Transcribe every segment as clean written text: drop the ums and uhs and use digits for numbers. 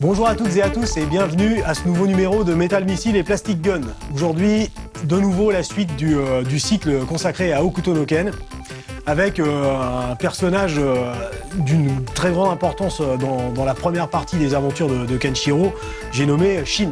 Bonjour à toutes et à tous et bienvenue à ce nouveau numéro de Metal Missile et Plastic Gun. Aujourd'hui, de nouveau la suite du cycle consacré à Hokuto no Ken, avec un personnage d'une très grande importance dans la première partie des aventures de Kenshiro, j'ai nommé Shin.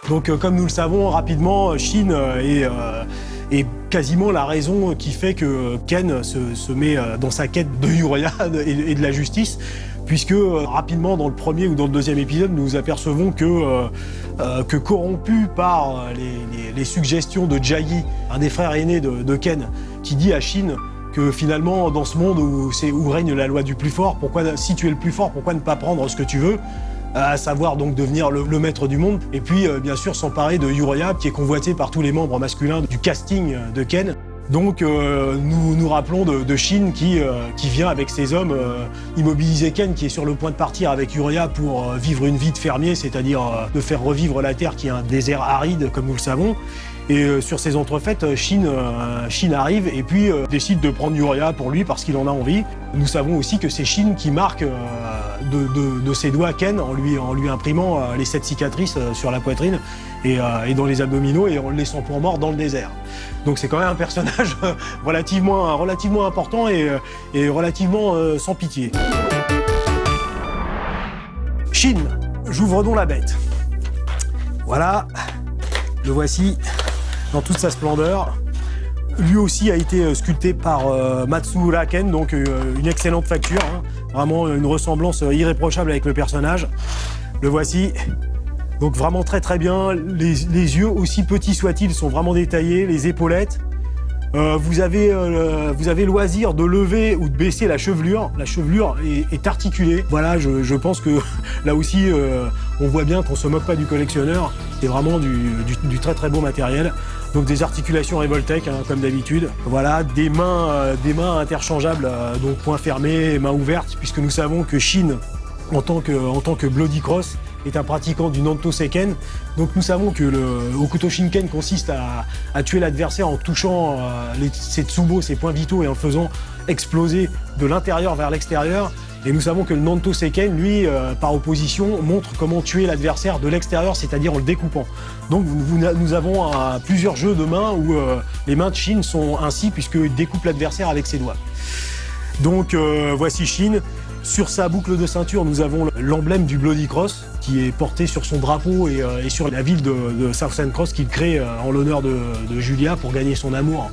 Donc comme nous le savons rapidement, Shin est quasiment la raison qui fait que Ken se met dans sa quête de Uriah et de la justice, puisque rapidement dans le premier ou dans le deuxième épisode, nous apercevons que corrompu par les suggestions de Jagi, un des frères aînés de Ken, qui dit à Shin que finalement dans ce monde où règne la loi du plus fort, si tu es le plus fort, pourquoi ne pas prendre ce que tu veux, à savoir donc devenir le maître du monde, et puis bien sûr s'emparer de Uriah, qui est convoité par tous les membres masculins du casting de Ken. Donc nous rappelons de Shin qui vient avec ses hommes immobiliser Ken, qui est sur le point de partir avec Uriah pour vivre une vie de fermier, c'est-à-dire de faire revivre la terre qui est un désert aride comme nous le savons. Et sur ces entrefaites, Shin arrive et puis décide de prendre Uriah pour lui parce qu'il en a envie. Nous savons aussi que c'est Shin qui marque de ses doigts Ken en lui imprimant les 7 cicatrices sur la poitrine et dans les abdominaux et en le laissant pour mort dans le désert. Donc c'est quand même un personnage relativement important et relativement sans pitié. Shin, j'ouvre donc la bête. Voilà, le voici dans toute sa splendeur. Lui aussi a été sculpté par Matsuura Ken, donc une excellente facture, hein. Vraiment une ressemblance irréprochable avec le personnage. Le voici. Donc vraiment très très bien, les yeux, aussi petits soient-ils, sont vraiment détaillés, les épaulettes. Vous avez loisir de lever ou de baisser la chevelure. La chevelure est articulée. Voilà, je pense que là aussi, on voit bien qu'on se moque pas du collectionneur. C'est vraiment du très très beau matériel. Donc des articulations Revoltech, hein, comme d'habitude. Voilà, des mains interchangeables, donc poings fermés, mains ouvertes, puisque nous savons que Shin, en tant que Bloody Cross, est un pratiquant du Nanto Seiken. Donc nous savons que le Hokuto Shinken consiste à tuer l'adversaire en touchant ses tsubo, ses points vitaux, et en faisant exploser de l'intérieur vers l'extérieur. Et nous savons que le Nanto Seiken, lui, par opposition, montre comment tuer l'adversaire de l'extérieur, c'est-à-dire en le découpant. Donc nous avons plusieurs jeux de mains où les mains de Shin sont ainsi, puisqu'il découpe l'adversaire avec ses doigts. Donc voici Shin. Sur sa boucle de ceinture, nous avons l'emblème du Bloody Cross qui est porté sur son drapeau et sur la ville de Southern Cross qu'il crée en l'honneur de Julia pour gagner son amour.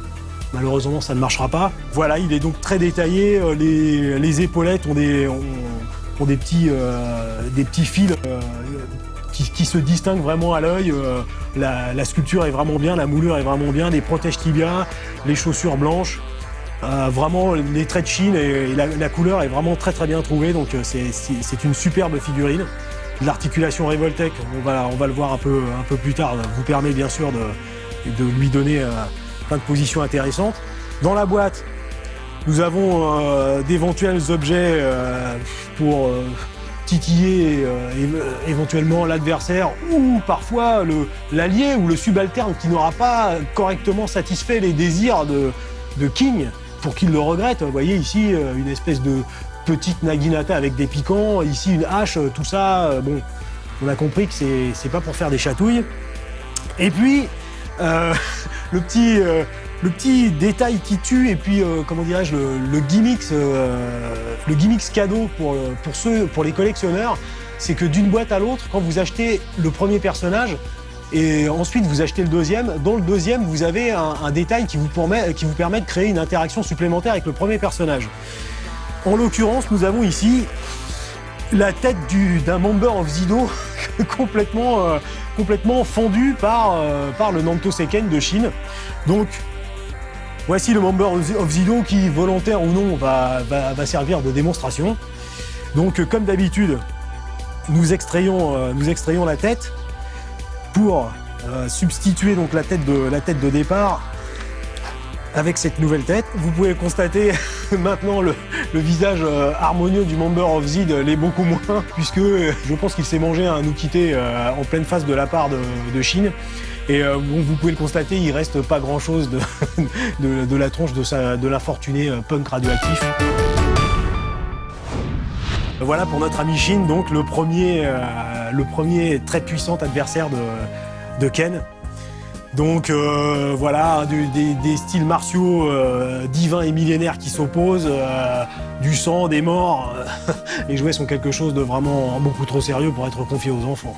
Malheureusement, ça ne marchera pas. Voilà, il est donc très détaillé. Les épaulettes ont des petits fils qui se distinguent vraiment à l'œil. La sculpture est vraiment bien, la moulure est vraiment bien, les protèges tibias, les chaussures blanches. Vraiment, les traits de Shin et la couleur est vraiment très très bien trouvée, donc c'est une superbe figurine. L'articulation Revoltech, on va le voir un peu plus tard, vous permet bien sûr de lui donner plein de positions intéressantes. Dans la boîte, nous avons d'éventuels objets pour titiller éventuellement l'adversaire ou parfois l'allié ou le subalterne qui n'aura pas correctement satisfait les désirs de King, pour qu'il le regrette. Vous voyez ici une espèce de petite naginata avec des piquants, ici une hache, tout ça, bon, on a compris que c'est pas pour faire des chatouilles. Et puis, le petit détail qui tue, et puis, comment dirais-je, le gimmicks cadeau pour les collectionneurs, c'est que d'une boîte à l'autre, quand vous achetez le premier personnage, et ensuite vous achetez le deuxième, dans le deuxième vous avez un détail qui vous permet de créer une interaction supplémentaire avec le premier personnage. En l'occurrence, nous avons ici la tête d'un Member of Zido complètement fendu par le Nanto Seiken de Shin. Donc voici le Member of Zido qui, volontaire ou non, va servir de démonstration. Donc comme d'habitude, nous extrayons la tête pour substituer donc la tête de départ avec cette nouvelle tête. Vous pouvez constater maintenant le visage harmonieux du Member of Zid l'est beaucoup moins, puisque je pense qu'il s'est mangé un Ukite en pleine face de la part de Shin. Et bon, vous pouvez le constater, il reste pas grand chose de la tronche de l'infortuné punk radioactif. Voilà pour notre ami Shin, donc le premier très puissant adversaire de Ken. Donc voilà, des styles martiaux divins et millénaires qui s'opposent, du sang, des morts. Les jouets sont quelque chose de vraiment beaucoup trop sérieux pour être confié aux enfants.